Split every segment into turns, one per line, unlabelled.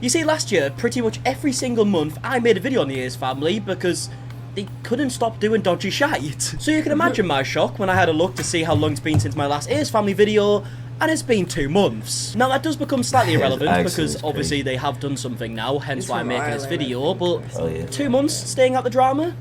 You see, last year, pretty much every single month, I made a video on the Ace family because they couldn't stop doing dodgy shite. So you can imagine my shock when I had a look to see how long it's been since my last Ace family video, and it's been 2 months. Now that does become slightly irrelevant because obviously they have done something now, hence why I'm making this video, but 2 months staying out the drama?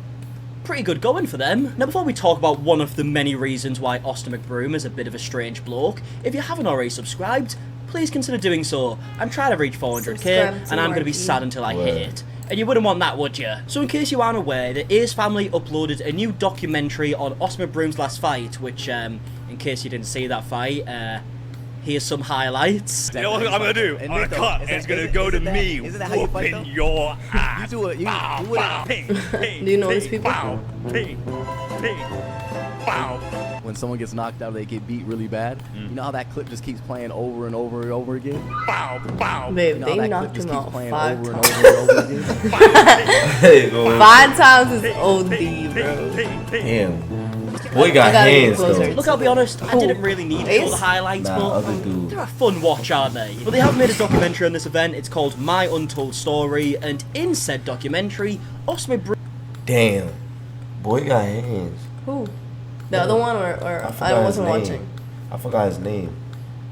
Pretty good going for them. Now before we talk about one of the many reasons why Austin McBroom is a bit of a strange bloke, if you haven't already subscribed, please consider doing so. I'm trying to reach 400k and I'm going to be sad until I hit it. And you wouldn't want that, would you? So in case you aren't aware, the Ace family uploaded a new documentary on Austin McBroom's last fight, which, in case you didn't see that fight, here's some highlights.
You know what I'm gonna do? On a cut, and it's gonna go to me whooping your ass.
You do it.
Do you know these people?
When someone gets knocked out, they get beat really bad. You know how that clip just keeps playing over and over and over again?
Babe,
You know
they
that
knocked
clip just
him
keeps
out
playing
5
over and
times.
over and over again?
5 times is OD, bro.
Damn. Boy got hands though.
Look, I'll be honest, I didn't really need to show the highlights, but they're a fun watch, aren't they? But they have made a documentary on this event. It's called My Untold Story, and in said documentary, Austin McBroom...
Damn. Boy got hands.
Who? The other one, or I wasn't watching.
I forgot his name.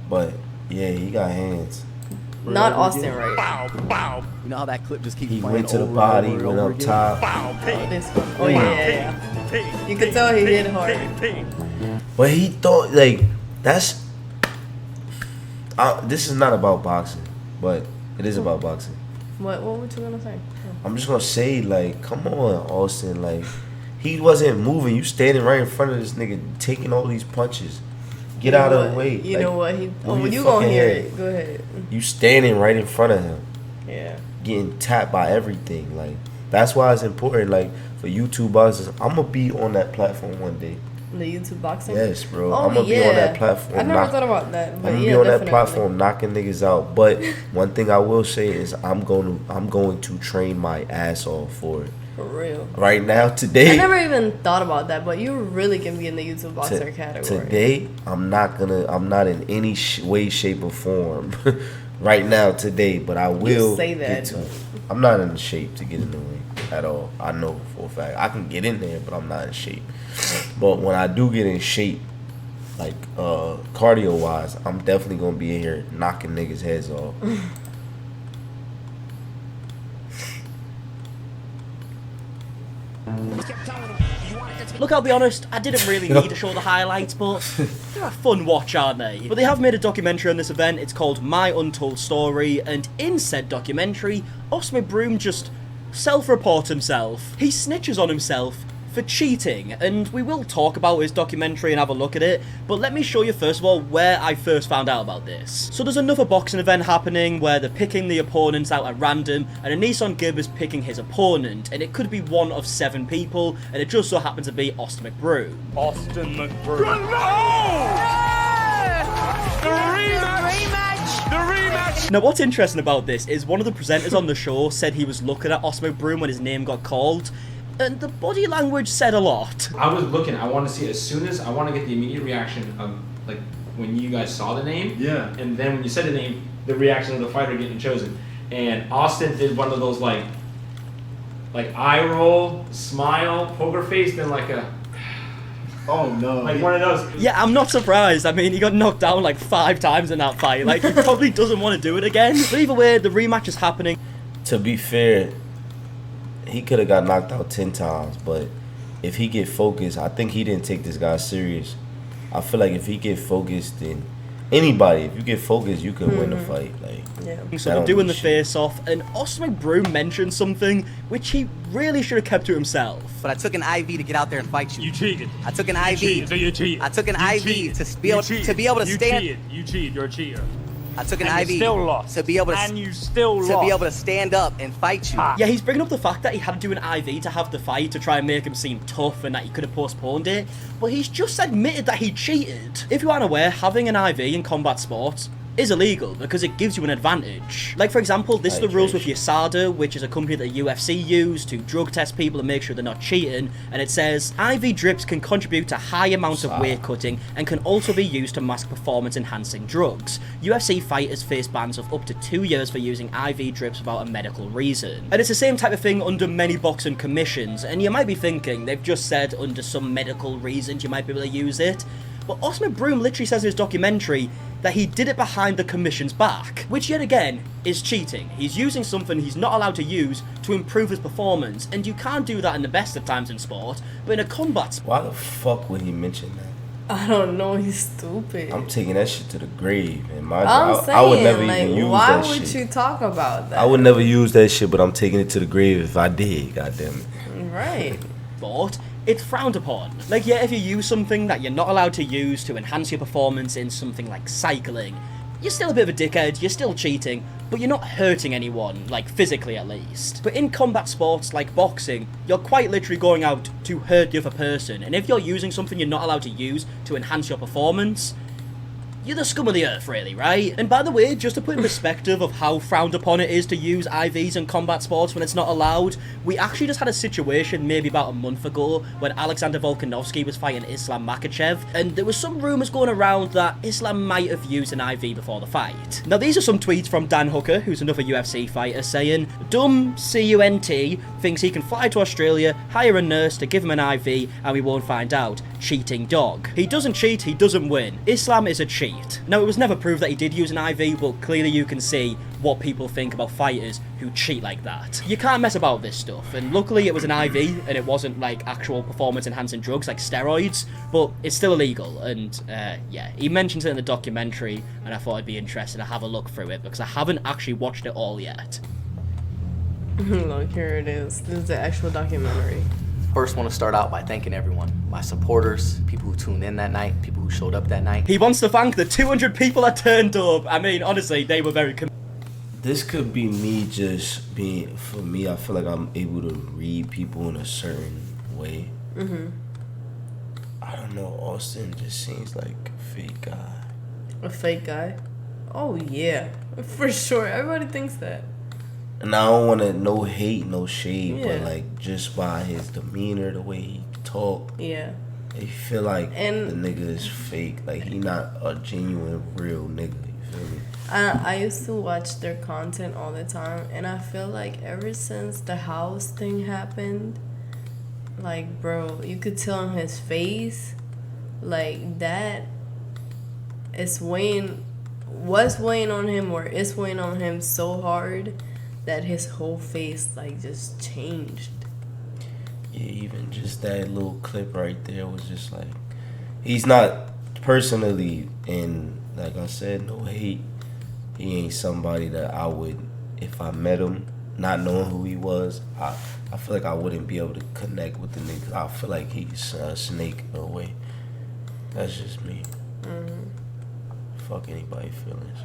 But, yeah, he got hands.
Not Austin, right?
You know how that clip just keeps
He
playing
went to the
over
body,
and over
went
and over
up
again?
top.
This one. Oh, yeah. You can tell he hit hard.
But he thought, like, that's... this is not about boxing, but it is about boxing.
What were you gonna say?
I'm just gonna say, like, come on, Austin, like, he wasn't moving. You standing right in front of this nigga, taking all these punches. Get out of the way.
You know what? You gonna hear it. Go ahead.
You standing right in front of him.
Yeah.
Getting tapped by everything. Like, that's why it's important, like, for YouTube boxers. I'm gonna be on that platform one day.
The YouTube boxing?
Yes, bro.
Oh,
I'm gonna be on that platform.
I never thought about that. But
I'm gonna
yeah,
be on
definitely.
that platform knocking niggas out. But one thing I will say is I'm going to train my ass off for it.
For real.
Right now, today.
I never even thought about that, but you really can be in the YouTube boxer category.
Today, I'm not in any way, shape, or form. Right now, today, but I will.
You say that.
I'm not in shape to get in the ring at all. I know for a fact. I can get in there, but I'm not in shape. But when I do get in shape, like cardio wise, I'm definitely gonna be in here knocking niggas' heads off.
Look, I'll be honest, I didn't really need to show the highlights, but they're a fun watch, aren't they? But they have made a documentary on this event. It's called My Untold Story, and in said documentary, Austin McBroom just self-reports himself. He snitches on himself for cheating, and we will talk about his documentary and have a look at it, but let me show you first of all where I first found out about this. So there's another boxing event happening where they're picking the opponents out at random, and Anisan Gibb is picking his opponent, and it could be one of 7 people, and it just so happens to be Austin McBroom.
Austin McBroom. The rematch!
Now what's interesting about this is one of the presenters on the show said he was looking at Austin McBroom when his name got called, and the body language said a lot.
I was looking, I want to see as soon as I want to get the immediate reaction of like when you guys saw the name.
Yeah.
And then when you said the name, the reaction of the fighter getting chosen. And Austin did one of those like eye roll, smile, poker face, then like a
Oh no.
like one of those.
Yeah, I'm not surprised. I mean, he got knocked down like 5 times in that fight. Like, he probably doesn't want to do it again. But either way, the rematch is happening.
To be fair, he could have got knocked out 10 times, but if he get focused, I think he didn't take this guy serious. I feel like if he get focused, then anybody, if you get focused, you can win the fight. Like,
So they're doing the face-off, and Austin McBroom mentioned something which he really should have kept to himself.
But I took an IV to get out there and fight you.
You cheated.
I took an
You
IV.
cheated. So you cheated.
I took an
You
IV
cheated.
to be able to
You
stand.
cheated. You cheated. You're a cheater.
I took an
And
IV
you still lost.
to be able to
And you still
to
lost.
be able to stand up and fight you.
Yeah, he's bringing up the fact that he had to do an IV to have the fight to try and make him seem tough and that he could have postponed it, but he's just admitted that he cheated. If you aren't aware, having an IV in combat sports is illegal because it gives you an advantage. Like, for example, this is the rules with USADA, which is a company that the UFC use to drug test people and make sure they're not cheating, and it says, IV drips can contribute to high amounts of weight cutting and can also be used to mask performance-enhancing drugs. UFC fighters face bans of up to 2 years for using IV drips without a medical reason. And it's the same type of thing under many boxing commissions, and you might be thinking, they've just said under some medical reasons you might be able to use it. But Austin McBroom literally says in his documentary that he did it behind the commission's back, which yet again is cheating. He's using something he's not allowed to use to improve his performance, and you can't do that in the best of times in sport, but in a combat sport.
Why the fuck would he mention that?
I don't know, he's stupid.
I'm taking that shit to the grave, and
I
would never
like,
even use
why
that shit.
would you talk about that?
I would never use that shit, but I'm taking it to the grave if I did, goddamn it.
Right.
But it's frowned upon. Like, yeah, if you use something that you're not allowed to use to enhance your performance in something like cycling, you're still a bit of a dickhead, you're still cheating, but you're not hurting anyone, like physically at least. But in combat sports like boxing, you're quite literally going out to hurt the other person, and if you're using something you're not allowed to use to enhance your performance, you're the scum of the earth, really, right? And by the way, just to put in perspective of how frowned upon it is to use IVs in combat sports when it's not allowed, we actually just had a situation maybe about a month ago when Alexander Volkanovski was fighting Islam Makhachev, and there was some rumours going around that Islam might have used an IV before the fight. Now, these are some tweets from Dan Hooker, who's another UFC fighter, saying, "Dumb CUNT thinks he can fly to Australia, hire a nurse to give him an IV, and we won't find out. Cheating dog. He doesn't cheat, he doesn't win. Islam is a cheat." Now, it was never proved that he did use an IV, but clearly you can see what people think about fighters who cheat like that. You can't mess about this stuff, and luckily it was an IV, and it wasn't like actual performance-enhancing drugs like steroids, but it's still illegal, and yeah, he mentions it in the documentary, and I thought I'd be interested to have a look through it, because I haven't actually watched it all yet.
Look, here it is. This is the actual documentary.
First, want to start out by thanking everyone, my supporters, people who tuned in that night, people who showed up that night.
He wants to thank the 200 people that turned up. I mean, honestly, they were very
This could be me just being, for me, I feel like I'm able to read people in a certain way. I don't know, Austin just seems like a fake guy.
A fake guy? Oh, yeah. For sure. Everybody thinks that.
And I don't want to, no hate, no shade,
Yeah.
but like just by his demeanor, the way he talk,
Yeah.
you feel like
And-
the nigga is fake. Like he not a genuine, real nigga. You feel me?
I used to watch their content all the time, and I feel like ever since the house thing happened, like, bro, you could tell on his face, like, that is was weighing on him, or is weighing on him so hard that his whole face, like, just changed.
Yeah, even just that little clip right there was just like, he's not personally, and like I said, no hate. He ain't somebody that I would, if I met him, not knowing who he was, I feel like I wouldn't be able to connect with the nigga. I feel like he's a snake in a way. That's just me. Fuck anybody's feelings.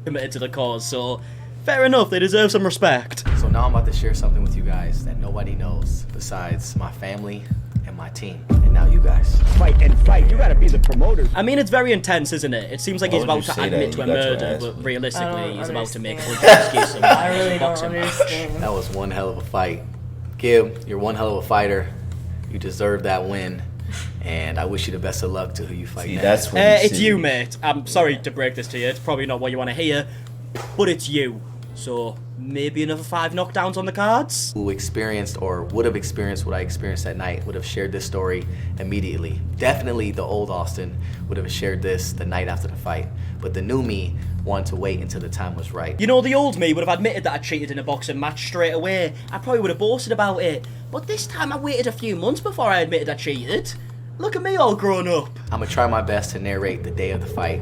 committed to the cause, so fair enough, they deserve some respect.
So now I'm about to share something with you guys that nobody knows besides my family and my team, and now you guys.
Fight and fight. You gotta be the promoter.
I mean, it's very intense, isn't it? It seems like
Why
he's
would
about
you
to
say
admit
that?
to a
You got your
murder,
ass
but
beat.
realistically, he's about to make a
understand.
bunch of excuses.
I really don't
Boxing match.
understand.
That was one hell of a fight. Gib, you're one hell of a fighter. You deserve that win. And I wish you the best of luck to who you fight
See,
next.
that's when
It's
see-
you, mate. I'm sorry to break this to you. It's probably not what you want to hear, but it's you. So maybe another 5 knockdowns on the cards?
Who experienced or would have experienced what I experienced that night would have shared this story immediately. Definitely the old Austin would have shared this the night after the fight. But the new me wanted to wait until the time was right.
You know, the old me would have admitted that I cheated in a boxing match straight away. I probably would have boasted about it. But this time I waited a few months before I admitted I cheated. Look at me all grown up.
I'm gonna try my best to narrate the day of the fight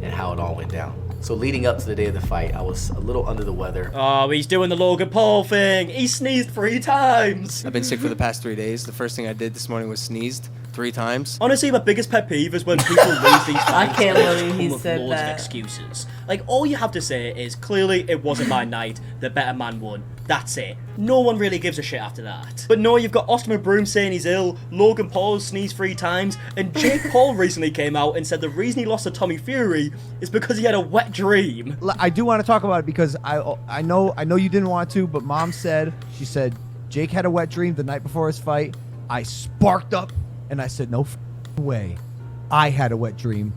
and how it all went down. So leading up to the day of the fight, I was a little under the weather.
Oh, he's doing the Logan Paul thing. He sneezed 3 times.
I've been sick for the past 3 days. The first thing I did this morning was sneezed. 3 times.
Honestly, my biggest pet peeve is when people lose these fights.
I can't
and
believe he
come with
said
loads of
that.
excuses. Like, all you have to say is, clearly, it wasn't my night, the better man won. That's it. No one really gives a shit after that. But no, you've got Austin McBroom saying he's ill, Logan Paul sneezed 3 times, and Jake Paul recently came out and said the reason he lost to Tommy Fury is because he had a wet dream.
I do want to talk about it because I know you didn't want to, but Mom said, she said Jake had a wet dream the night before his fight. I sparked up and I said, no way. I had a wet dream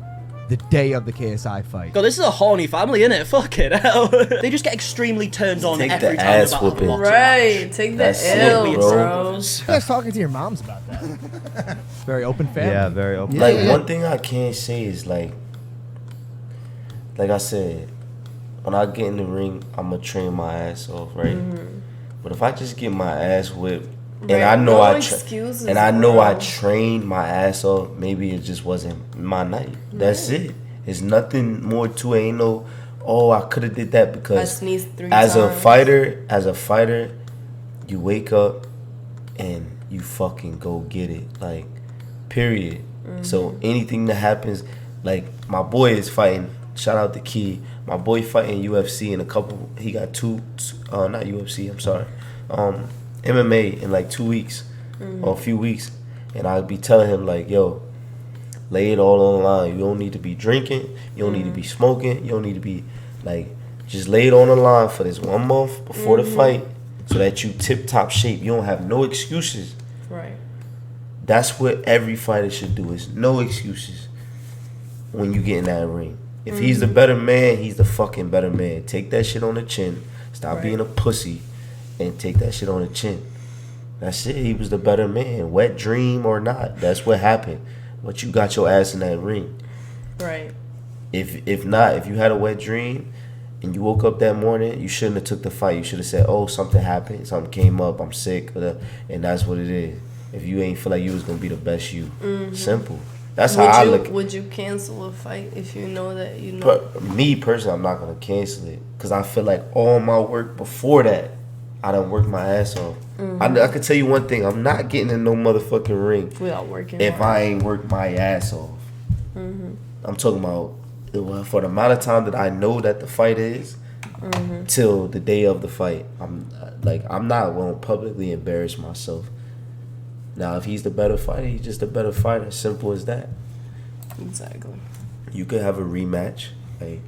the day of the KSI fight.
God, this is a horny family, innit? Fuck it. Hell. They just get extremely turned on
Take
every
the
time
ass
they're about to
whooping.
box a
Right,
match.
take the
That's it,
L,
bro.
bro.
You guys talking to your moms about that? Very open family.
Yeah, very open.
Like, one thing I can't say is, like I said, when I get in the ring, I'm going to train my ass off, right? But if I just get my ass whipped, and
Right,
I know
no
I
excuses,
and I know I
bro.
trained my ass off, maybe it just wasn't my night. That's it. It's nothing more to it. Ain't no, oh, I could have did that
I
because
sneezed 3
as
times.
a fighter, you wake up and you fucking go get it. Like, period. So anything that happens, like my boy is fighting. Shout out to Key. My boy fighting UFC in a couple. He got not UFC. I'm sorry. MMA in like 2 weeks or a few weeks, and I'd be telling him like, yo, lay it all on the line. You don't need to be drinking. You don't need to be smoking. You don't need to be like, just lay it on the line for this 1 month before the fight, so that you tip top shape. You don't have no excuses.
Right.
That's what every fighter should do. Is no excuses when you get in that ring. If he's the better man, he's the fucking better man. Take that shit on the chin. Stop being a pussy and take that shit on the chin. That's it. He was the better man. Wet dream or not, that's what happened. But you got your ass in that ring.
Right.
If not, if you had a wet dream and you woke up that morning, you shouldn't have took the fight. You should have said, oh, something happened. Something came up. I'm sick. And that's what it is. If you ain't feel like you was going to be the best you. Simple. That's how I look.
Would you cancel a fight if you know that you know?
But me personally, I'm not gonna cancel it because I feel like all my work before that, I done worked my ass off. I can tell you one thing: I'm not getting in no motherfucking ring
Without working
if
hard.
I ain't worked my ass off. I'm talking about for the amount of time that I know that the fight is till the day of the fight. I'm not going to publicly embarrass myself. Now, if he's the better fighter, he's just a better fighter. Simple as that.
Exactly.
You could have a rematch. Like,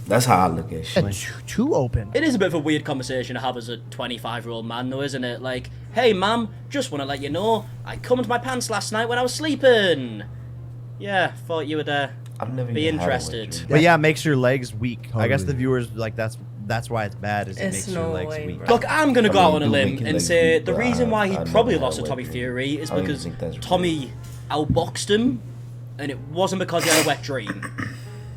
that's how I look at shit.
Too open.
It is a bit of a weird conversation to have as a 25-year-old man, though, isn't it? Like, hey, ma'am, just want to let you know, I cummed my pants last night when I was sleeping. Yeah, thought you would
I've never
be
even had a wet
interested.
dream.
But yeah, it makes your legs weak. I guess the
Totally.
viewers like that's why it's bad. Is it
It's
makes your
no
legs
way,
weak.
bro.
Look, I'm going to go
I
out
mean,
on a
do
limb
make your
and
legs
say
weak,
the
but
reason why he
I
probably
never
lost
had
to
a
Tommy
wet
Fury is
I don't even
because
think that's
Tommy outboxed him, and it wasn't because he had a wet dream.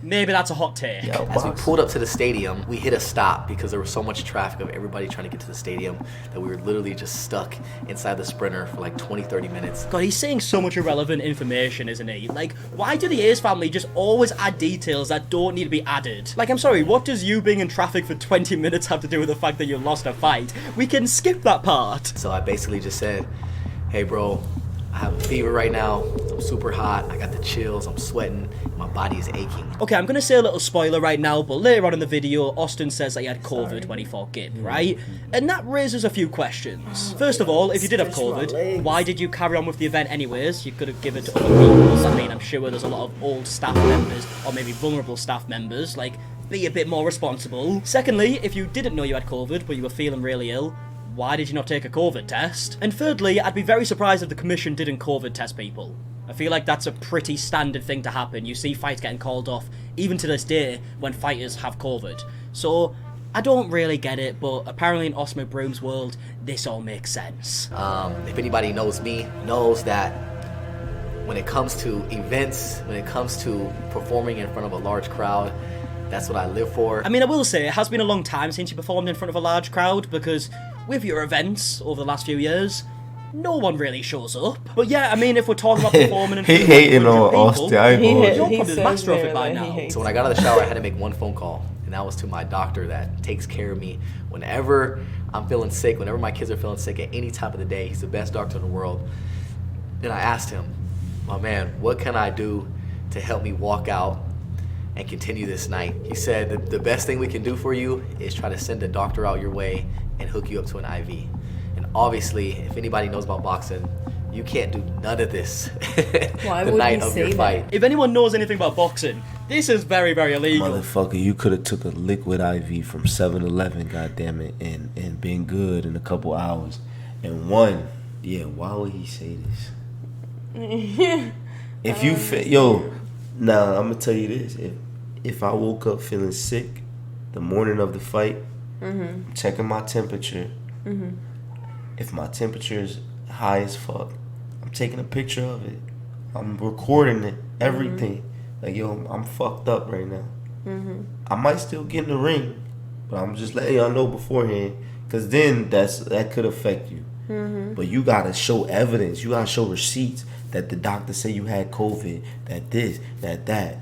Maybe that's a hot take.
Yeah,
As we
box.
pulled up to the stadium, we hit a stop because there was so much traffic of everybody trying to get to the stadium that we were literally just stuck inside the Sprinter for like 20, 30 minutes.
God, he's saying so much irrelevant information, isn't he? Like, why do the Ayers family just always add details that don't need to be added? Like, I'm sorry, what does you being in traffic for 20 minutes have to do with the fact that you lost a fight? We can skip that part.
So I basically just said, hey bro, I have a fever right now, I'm super hot, I got the chills, I'm sweating, my body is aching.
Okay, I'm gonna say a little spoiler right now, but later on in the video, Austin says that he had COVID when he fought Gib, right? And that raises a few questions. First of all, if you did have COVID, why did you carry on with the event anyways? You could have given it to other people. I mean, I'm sure there's a lot of old staff members, or maybe vulnerable staff members, like, be a bit more responsible. Secondly, if you didn't know you had COVID, but you were feeling really ill, why did you not take a COVID test? And thirdly, I'd be very surprised if the commission didn't COVID test people. I feel like that's a pretty standard thing to happen. You see fights getting called off, even to this day, when fighters have COVID. So, I don't really get it, but apparently in Austin McBroom's world, this all makes sense.
If anybody knows me, knows that when it comes to events, when it comes to performing in front of a large crowd, that's what I live for.
I mean, I will say, it has been a long time since you performed in front of a large crowd, because with your events over the last few years, no one really shows up. But yeah, I mean, if we're talking about performing in front
He
of
hating
100
on
people,
Austin. I ain't gonna hold
you're
you.
probably the master of it by now.
So when I got out of the shower, I had to make one phone call, and that was to my doctor that takes care of me whenever I'm feeling sick, whenever my kids are feeling sick at any time of the day. He's the best doctor in the world. Then I asked him, my man, what can I do to help me walk out and continue this night? He said, the best thing we can do for you is try to send a doctor out your way and hook you up to an IV. And obviously, if anybody knows about boxing, you can't do none of this
Why
the
would
night
he
of
say
your
that?
fight.
If anyone knows anything about boxing, this is very, very illegal.
Motherfucker, you could have took a liquid IV from 7-Eleven, goddammit, and been good in a couple hours and won. Yeah, why would he say this? If you now I'm gonna tell you this: if I woke up feeling sick the morning of the fight, checking my temperature. If my temperature is high as fuck, I'm taking a picture of it. I'm recording it, everything. Like, yo, I'm fucked up right now. I might still get in the ring, but I'm just letting y'all know beforehand, because then that could affect you. But you gotta show evidence. You gotta show receipts that the doctor say you had COVID, that this, that.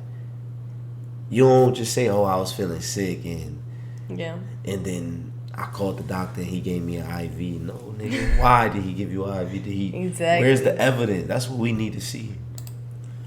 You don't just say, oh, I was feeling sick, and then I called the doctor and he gave me an IV. No, nigga, why did he give you an IV?
Exactly.
Where's the evidence? That's what we need to see.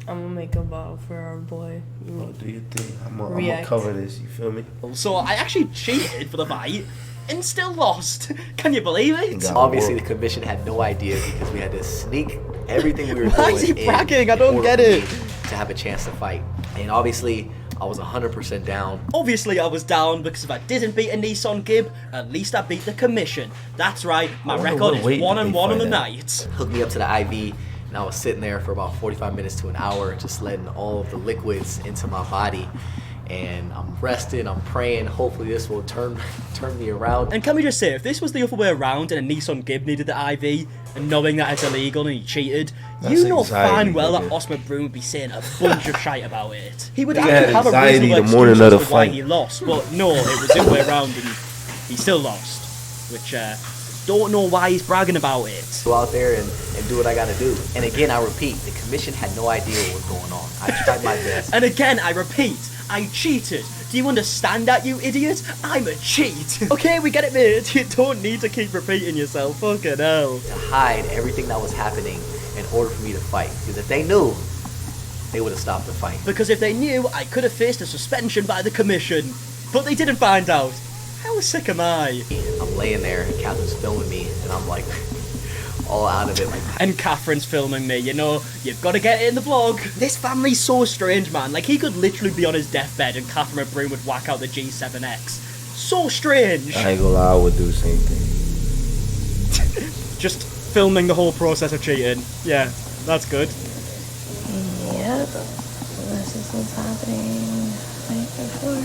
I'm gonna make a bottle for our boy.
Oh, do your thing. I'm gonna cover this. You feel me?
So I actually cheated for the fight and still lost. Can you believe it?
Obviously, the commission had no idea because we had to sneak everything we were doing.
Why is he bragging? I don't
in
get
order
it.
for me to have a chance to fight. And obviously, I was 100% down.
Obviously, I was down because if I didn't beat a Nissan Gib, at least I beat the commission. That's right, my record is 1-1 on the night.
Hooked me up to the IV, and I was sitting there for about 45 minutes to an hour, just letting all of the liquids into my body. And I'm resting, I'm praying, hopefully this will turn me around.
And can we just say, if this was the other way around and a Nissan Gib needed the IV, and knowing that it's illegal and he cheated, you know fine well that McBroom would be saying a bunch of shite about it. He would actually have a reasonable excuse as to why he lost, but no, it was the other way around and he still lost, which don't know why he's bragging about it.
Go out there and do what I gotta do. And again, I repeat, the commission had no idea what was going on. I tried my best.
And again, I repeat, I cheated. Do you understand that, you idiot? I'm a cheat. Okay, we get it, mate. You don't need to keep repeating yourself. Fucking hell.
To hide everything that was happening in order for me to fight. Because if they knew, they would have stopped the fight.
Because if they knew, I could have faced a suspension by the commission. But they didn't find out. How sick am I?
I'm laying there, and Catherine's filming me, and I'm like, all out of it. Like,
and Catherine's filming me, you know, you've got to get it in the vlog. This family's so strange, man. Like, he could literally be on his deathbed and Catherine McBroom would whack out the G7X. So strange.
I ain't gonna lie, I would do the same thing.
Just filming the whole process of cheating. Yeah, that's good.
Yep, this is what's happening right before.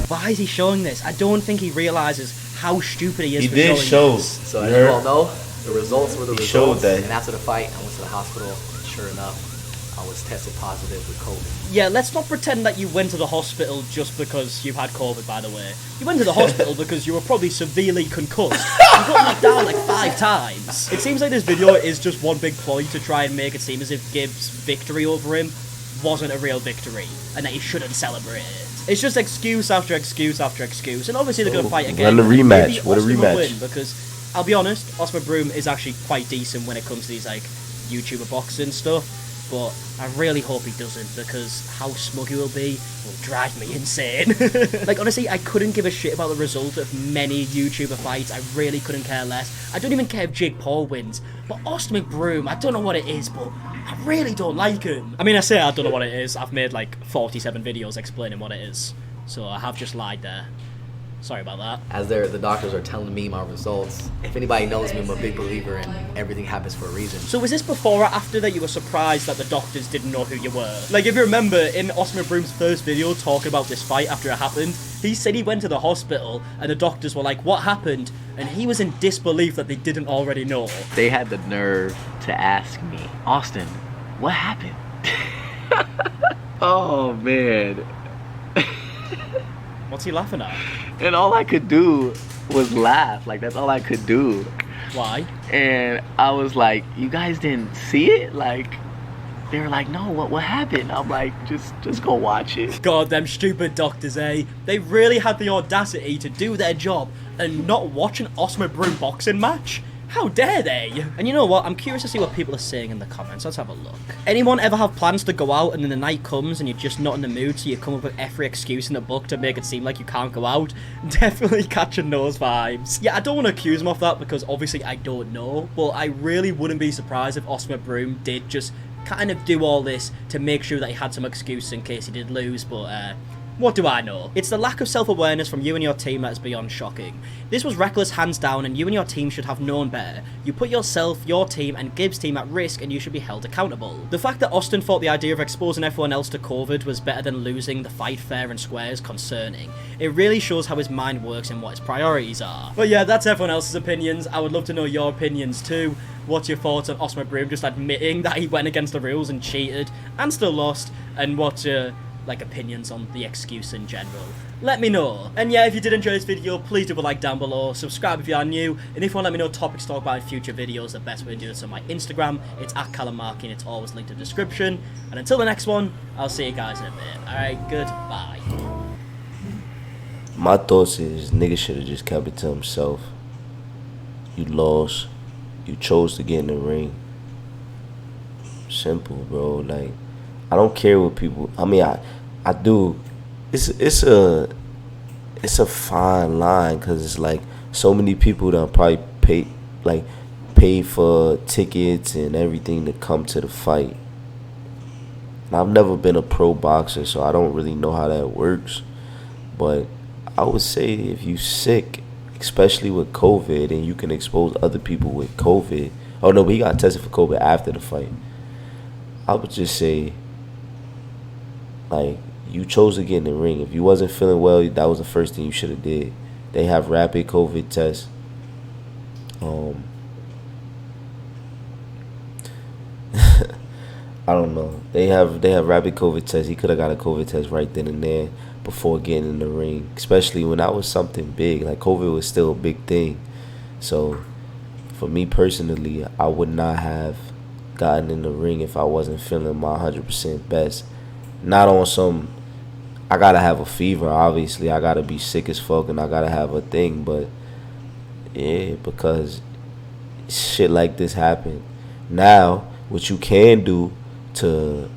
Why is he showing this? I don't think he realizes how stupid he is.
He
for
did
showing
show.
this.
so as you all know, the results were the results.
Showed that.
And after the fight, I went to the hospital, and sure enough, I was tested positive with COVID.
Yeah, let's not pretend that you went to the hospital just because you had COVID, by the way. You went to the hospital because you were probably severely concussed. You got knocked down like 5 times. It seems like this video is just one big ploy to try and make it seem as if Gibbs' victory over him wasn't a real victory, and that he shouldn't celebrate it. It's just excuse after excuse after excuse, and obviously they're going to fight again.
Run the rematch.
Maybe
What a
Austin will
rematch.
win, because I'll be honest, McBroom is actually quite decent when it comes to these like YouTuber boxing stuff, but I really hope he doesn't, because how smug he will be drive me insane. Like, honestly, I couldn't give a shit about the result of many YouTuber fights. I really couldn't care less. I don't even care if Jake Paul wins, but Austin McBroom, I don't know what it is, but I really don't like him. I mean, I say I don't know what it is. I've made like 47 videos explaining what it is, so I have just lied there. Sorry about that.
As the doctors are telling me my results, if anybody knows me, I'm a big believer in everything happens for a reason.
So was this before or after that you were surprised that the doctors didn't know who you were? Like, if you remember, in Austin McBroom's first video talking about this fight after it happened, he said he went to the hospital and the doctors were like, what happened? And he was in disbelief that they didn't already know.
They had the nerve to ask me, Austin, what happened? Oh, man.
What's he laughing at?
And all I could do was laugh. Like, that's all I could do.
Why?
And I was like, you guys didn't see it? Like, they were like, no, what happened? I'm like, just go watch it.
God, them stupid doctors, eh? They really had the audacity to do their job and not watch an Austin McBroom boxing match? How dare they? And you know what? I'm curious to see what people are saying in the comments. Let's have a look. Anyone ever have plans to go out and then the night comes and you're just not in the mood, so you come up with every excuse in the book to make it seem like you can't go out? Definitely catching those vibes. Yeah, I don't want to accuse him of that because obviously I don't know, but I really wouldn't be surprised if Oscar McBroom did just kind of do all this to make sure that he had some excuse in case he did lose, but what do I know? It's the lack of self-awareness from you and your team that is beyond shocking. This was reckless hands down, and you and your team should have known better. You put yourself, your team, and Gibbs' team at risk, and you should be held accountable. The fact that Austin thought the idea of exposing everyone else to COVID was better than losing the fight fair and square is concerning. It really shows how his mind works and what his priorities are. But yeah, that's everyone else's opinions. I would love to know your opinions too. What's your thoughts on Oscar McBroom just admitting that he went against the rules and cheated and still lost? And what's your opinions on the excuse in general? Let me know. And yeah, if you did enjoy this video, please do a like down below, subscribe if you are new, and if you want to let me know topics to talk about in future videos, the best way to do this on my Instagram. It's @MARKIE and it's always linked in the description. And until the next one, I'll see you guys in a bit. Alright, goodbye.
My thoughts is nigga should have just kept it to himself. You lost. You chose to get in the ring. Simple, bro. Like, I don't care what people. I mean, I do. It's a fine line because it's like so many people that probably pay for tickets and everything to come to the fight. And I've never been a pro boxer, so I don't really know how that works. But I would say if you sick, especially with COVID, and you can expose other people with COVID. Oh no, but he got tested for COVID after the fight. I would just say, like, you chose to get in the ring. If you wasn't feeling well, that was the first thing you should have did. They have rapid COVID tests. I don't know. They have rapid COVID tests. He could have got a COVID test right then and there before getting in the ring. Especially when that was something big. Like, COVID was still a big thing. So, for me personally, I would not have gotten in the ring if I wasn't feeling my 100% best. Not on some, I gotta have a fever, obviously. I gotta be sick as fuck and I gotta have a thing. But, yeah, because shit like this happened. Now, what you can do to,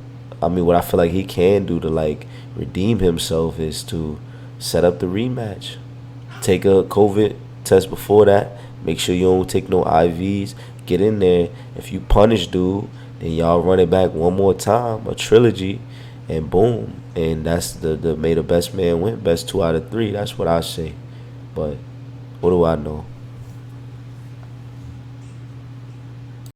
I mean, what I feel like he can do to, like, redeem himself is to set up the rematch. Take a COVID test before that. Make sure you don't take no IVs. Get in there. If you punish dude, then y'all run it back one more time, a trilogy, and boom. And that's the may the best man win, best 2 out of 3. That's what I say. But what do I know?